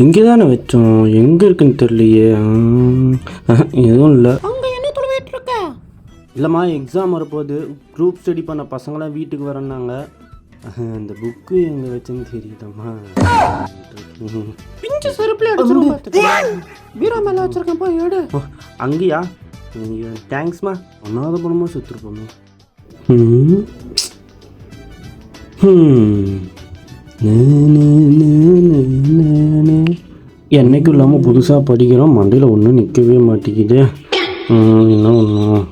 இங்கே தானே வச்சோம், எங்கே இருக்குன்னு தெரியலையே. எதுவும் இல்லை. அங்கே என்ன தொலைவிட்டு இருக்க? இல்லைம்மா, எக்ஸாம் வரப்போகுது. குரூப் ஸ்டடி பண்ண பசங்களாம் வீட்டுக்கு வரேன்னாங்க. இந்த புக்கு எங்கே வச்சேன்னு தெரியுதம்மா. பிஞ்சு செருப்புல அடிச்சிருவோம். பீரோ மேலே வச்சிருக்கேன், போய் எடு. அங்கேயா? தேங்க்ஸ்மா. ஒன்றாவது பணமாக சுற்றுருப்போமே. என்னைக்கும் இல்லாமல் புதுசாக படிக்கிறோம், மண்டையில் ஒன்றும் நிற்கவே மாட்டேங்குது. என்ன ஒன்றும்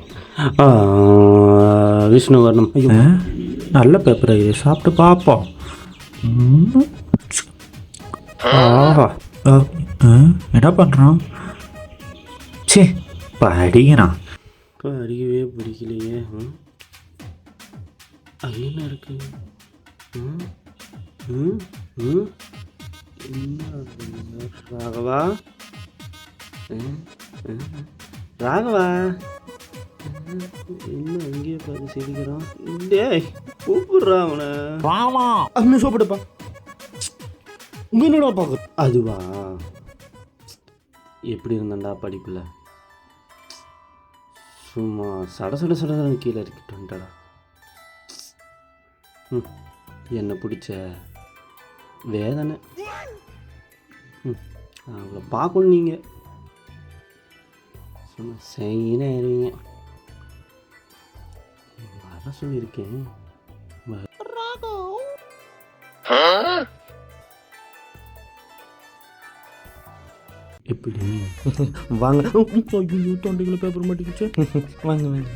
விஷ்ணுவர்ணம். ஐயோ, நல்ல பேப்பரை இது, சாப்பிட்டு பார்ப்போம். ஆஹா, என்ன பண்ணுறான்? சே, படிக்கிறான். படிக்கவே பிடிக்கலையே. என்ன இருக்கு? ராகவா, ராகவா, என்ன அங்கேயே பார்த்து சிரிக்கிறான்? டேய், கூப்பிடுறா அவனை. வாமா அம்மே சோப்பிடுப்பா. உங்க என்னடா பார்க்க? அதுவா, எப்படி இருந்தாண்டா படிப்பில்? சும்மா சட சட சடன்னு கீழே இருக்கிட்டு வந்துட்டாடா. என்னை பிடிச்ச வேதனை. அவளை பார்க்கணும் நீங்கள். சும்மா செய்யினே இருவீங்க. வர சொல்லியிருக்கேன். எப்படி வாங்க? ஐயோ, தொண்டைகளை பேப்பர் மாட்டிக்கிச்சு. வாங்க வாங்க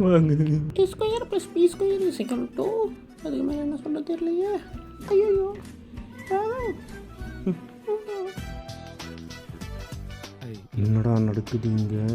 வாங்க. D square plus B square is equal to, அதுக்கு மேலே என்ன சொல்ல தெரியலையே. ஐயோ, என்னடா நடக்குது இங்கே?